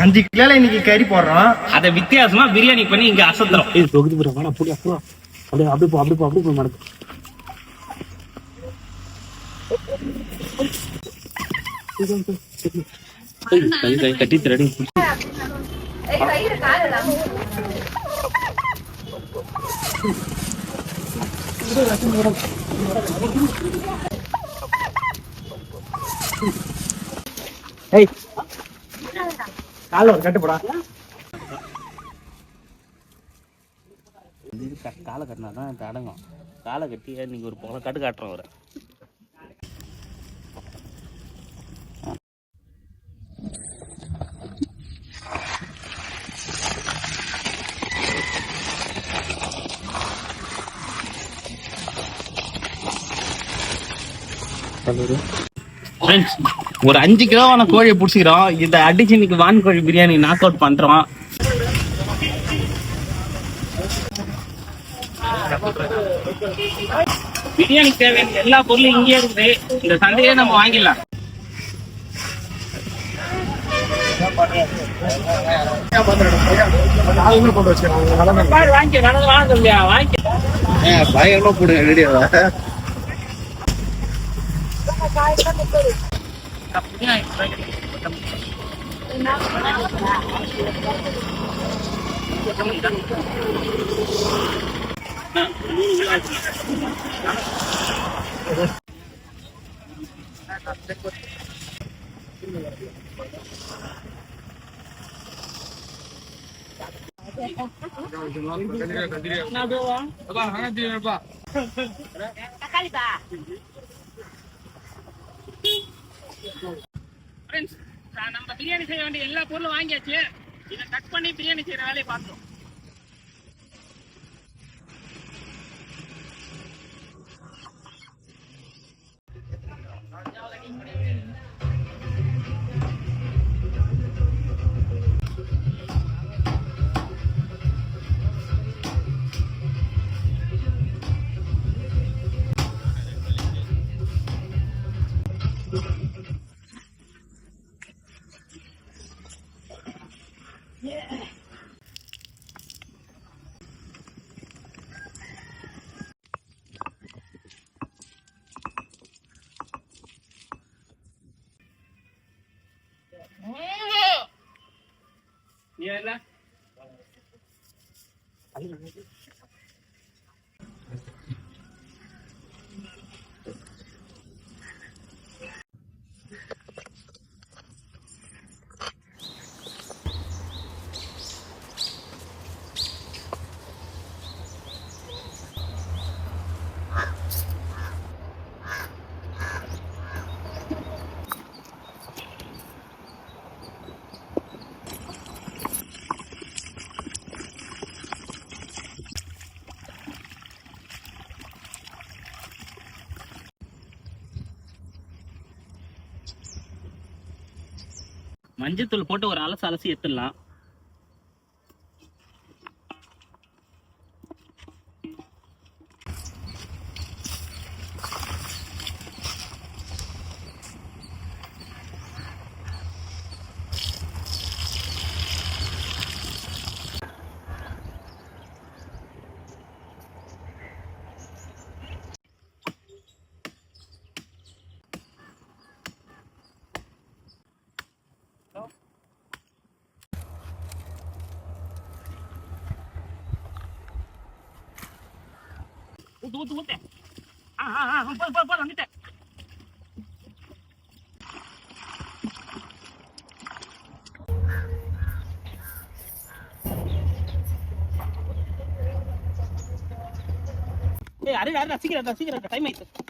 5 கிலோல இன்னைக்கு கறி போடுறோம். அதை வித்தியாசமா பிரியாணி பண்ணி இங்க அசத்துறோம். இது தொகுதி போற வேணா போடி அப்புறம் அப்படியே போய் மடக்கு. கட்டி ரெடி. கால ஒரு கட்டு போடா. காலை கட்டினாதான் இது அடங்கும். காலை கட்டி நீங்க ஒரு போல கட்டு காட்டுறோம் அவரை. ஒரு 5 கிலோவான கோழியை பிடிச்சிக்கிறோம். இதை அடிச்சு இன்னைக்கு வான்கோழி பிரியாணி நாக் அவுட் பண்றோம். பிரியாணி தேவையான எல்லா பொருளும் இங்கே இருக்குது. இந்த சந்தையே நம்ம வாங்கிடலாம். பயங்கரமா போடுங்க ரெடியா. நம்ம பிரியாணி செய்ய வேண்டிய எல்லா பொருளும் வாங்கியாச்சு. இதை கட் பண்ணி பிரியாணி செய்யற வேலையை பார்த்தோம். Yeah. மஞ்சத்தூள் போட்டு ஒரு அலசி எடுத்துடலாம். ஊத்து வந்துட்டேன். சீக்கிரம் டைம் ஆயிடுச்சு.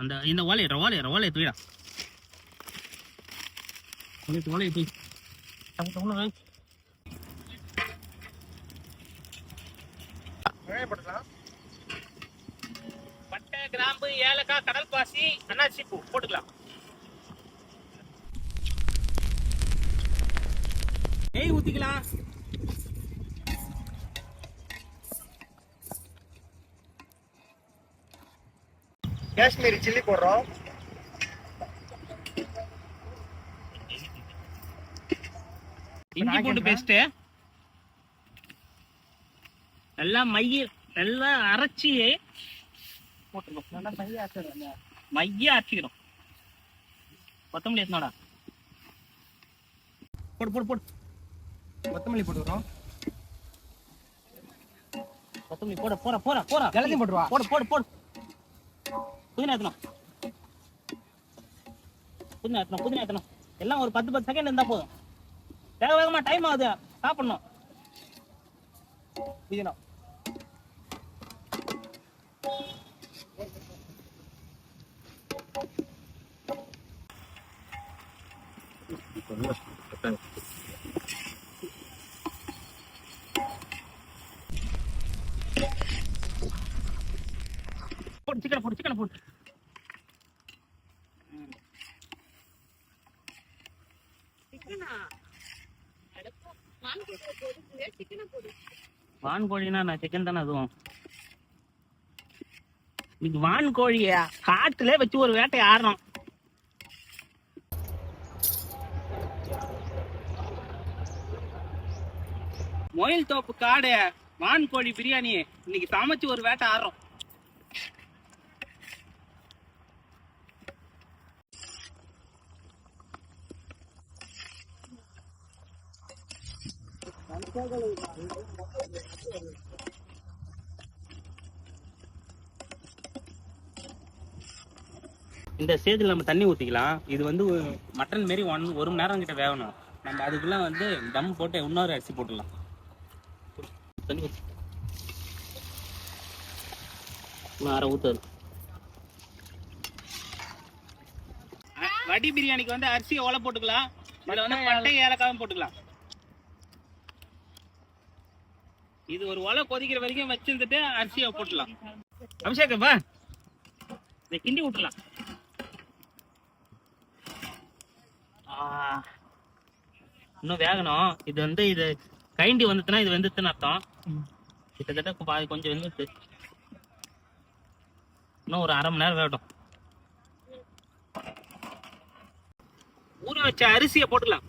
அந்த இந்த ஓலையை தூயிடா. ஓலையை தூய். பட்டை, கிராம்பு, ஏலக்காய், கடல் பாசி, அன்னாசி பூ போட்டுக்கலாம். நெய் ஊத்திக்கலாம். காஷ்மீரி சில்லி போடுறோம். இஞ்சி பூண்டு பேஸ்ட் நல்லா நல்லா அரைச்சி போட்டுருக்கோம். நல்லா மைய அரைச்சிக்கிறோம். கொத்தமல்லி எத்தனோடா போடு போடு போடு. கொத்தமல்லி போட்டுக்கிறோம். கொத்தமல்லி போட போற போற போற எல்லாத்தையும் போட்டுருவா. போடு போடு போடு. புதினா ஏத்தணும். எல்லாம் ஒரு 10 செகண்ட் இருந்தா போதும். வேகமா டைம் ஆகுது, சாப்பிடணும். புதினா போடு. சிக்கனை போடு. வான்கோழினா நான் சிக்கன் தானே. அதுவும் இது வான்கோழிய காட்டுல வச்சு ஒரு வேட்டை ஆடுறோம். மொயில் தோப்பு காடு வான்கோழி பிரியாணி இன்னைக்கு சமைச்சு ஒரு வேட்டை ஆடுறோம். இந்த ஸ்டேஜில் நம்ம தண்ணி ஊற்றிக்கலாம். இது வந்து மட்டன் மாரி 1 மணி நேரம் கிட்ட வேகணும். நம்ம அதுக்குள்ள வந்து தம் போட்டு இன்னொரு அரிசி போட்டுடலாம். தண்ணி ஊற்றி அரை ஊற்று. வடி பிரியாணிக்கு வந்து அரிசியை ஓலை போட்டுக்கலாம். இதில் வந்து பட்டை ஏலக்காயும் போட்டுக்கலாம். இது ஒரு ஒலை கொதிக்கிற வரைக்கும் வச்சிருந்துட்டு அரிசியை போட்டுலாம். அபிஷேகம் வா, இதை கிண்டி விட்டுலாம். இன்னும் வேகணும். இது வந்து இது கைண்டி வந்துச்சுன்னா இது வெந்துச்சுன்னு அர்த்தம். கிட்டத்தட்ட கொஞ்சம் வெந்துச்சு. இன்னும் ஒரு 1/2 மணி நேரம் வேகட்டும். ஊற வச்ச அரிசியை போட்டுக்கலாம்.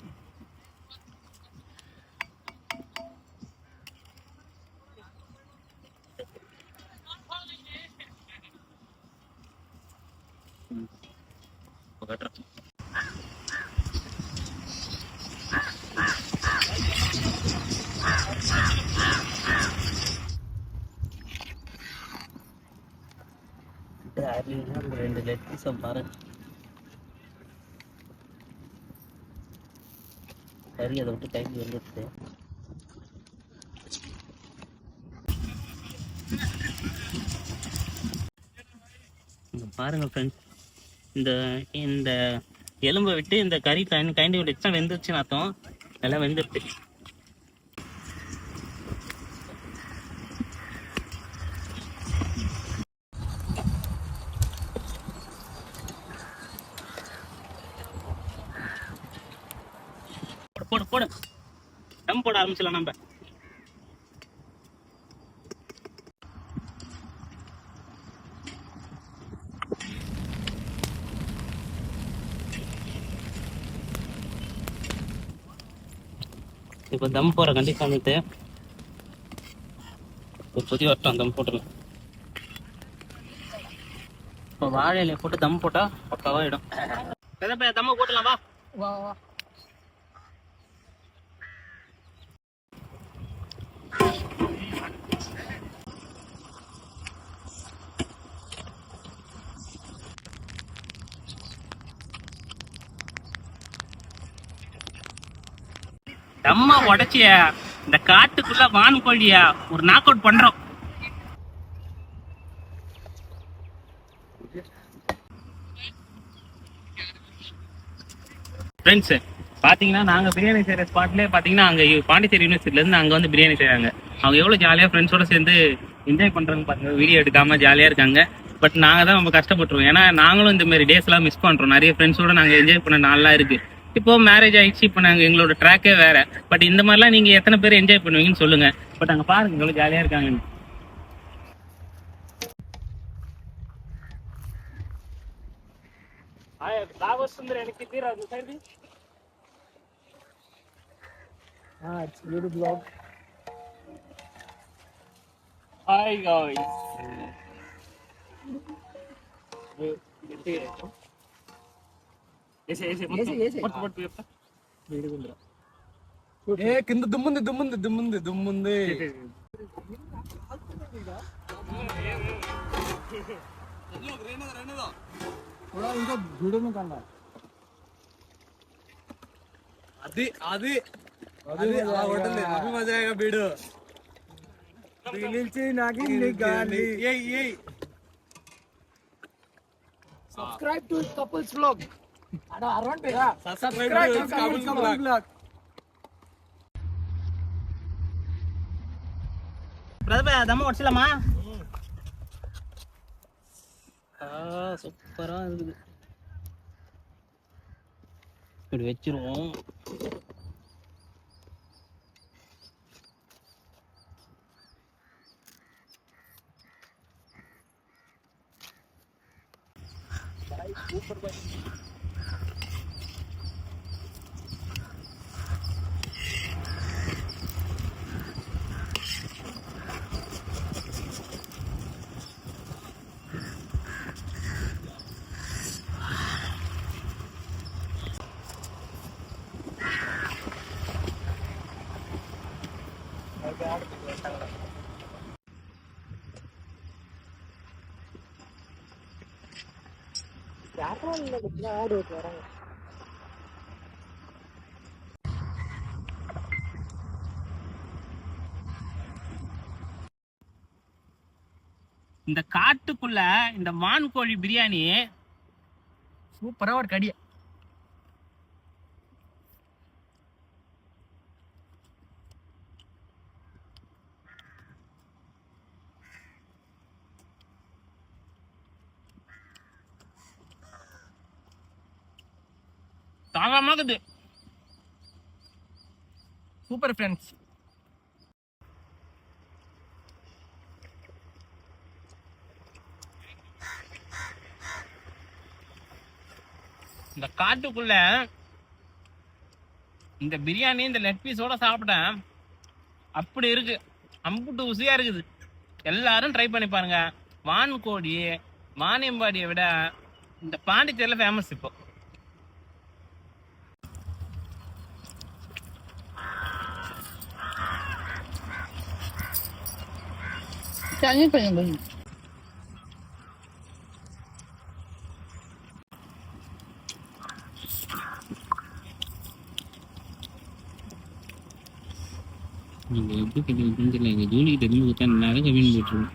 ரெண்டு லெக் பீஸை பாரு. கறி அதை விட்டு கைக்கு வந்துடுச்சு. பாருங்க ஃப்ரெண்ட்ஸ், இந்த எலும்பை விட்டு இந்த கறி கைண்டி விட்டுச்சுன்னா வெந்துருச்சுன்னு அர்த்தம். எல்லாம் வெந்துருச்சு. போடு போடு. தம் போட ஆரம்பிச்சலாம் நம்ம. இப்போ தம் போற கண்டிப்பாக வந்துட்டு புதிய வட்டம் தம் போட்டுலாம். இப்போ வாழை இலையை போட்டு தம் போட்டா பக்காவாயிடும். தம்ம போட்டுலாம். வா வா வா. தம்மா உடைச்சிய இந்த காட்டுக்குள்ள வான்கோழிய ஒரு நாக் அவுட் பண்றோம். ஃப்ரெண்ட்ஸ் பார்த்தீங்கன்னா நாங்கள் பிரியாணி செய்கிற ஸ்பாட்லேயே பார்த்தீங்கன்னா அங்கே பாண்டிச்சேரி யூனிவர்சிட்டிலேருந்து அங்கே வந்து பிரியாணி செய்கிறாங்க. அவங்க எவ்வளோ ஜாலியாக ஃப்ரெண்ட்ஸோட சேர்ந்து என்ஜாய் பண்ணுறாங்க பாருங்க. வீடியோ எடுக்காமல் ஜாலியாக இருக்காங்க. பட் நாங்கள் தான் ரொம்ப கஷ்டப்பட்டுருவோம். ஏன்னா நாங்களும் இந்த மாதிரி டேஸ்லாம் மிஸ் பண்ணுறோம். நிறைய ஃப்ரெண்ட்ஸோட நாங்கள் என்ஜாய் பண்ண நாள்லாம் இருக்குது. இப்போ மேரேஜ் ஆயிடுச்சு. இப்போ நாங்கள் எங்களோட ட்ராக்கே வேற. பட் இந்த மாதிரிலாம் நீங்கள் எத்தனை பேர் என்ஜாய் பண்ணுவீங்கன்னு சொல்லுங்கள். பட் அங்கே பாருங்க எவ்வளோ ஜாலியாக இருக்காங்கன்னு. எனக்கு தீராது side. It's a beautiful vlog. Hi guys. కింద దుమ్ముంది ఇంకా వీడియో కన్నా అది అది అది హోటల్ అభి మజా ఆయేగా వీడియో నిలిచి నాకి గాలి ఏయ్ సబ్స్క్రైబ్ టు కపుల్స్ వ్లాగ్ అడ around para subscribe to couples vlog பிரதம தம்ம உடச்சலாமா? சூப்பரா இருக்குது. இப்படி வச்சிருவோம். இந்த காட்டுக்குள்ள இந்த வான்கோழி பிரியாணி சூப்பரா ஒரு கடி. தாகமாகுது. Super friends. இந்த காட்டுக்குள்ள இந்த பிரியாணி இந்த லெக் பீஸோட சாப்பிட்டேன். அப்படி இருக்கு. அம்புட்டு ருசியா இருக்குது. எல்லாரும் ட்ரை பண்ணி பாருங்க. வான்கோழி வாணியம்பாடியை விட இந்த பாண்டிச்சேரியில ஃபேமஸ். இப்போ நீங்க எப்படி கட்டிங்க தெரியல. எங்க ஜூலி கிட்ட மீன் கொடுத்தா நிறைய மீன் போட்டுருவோம்.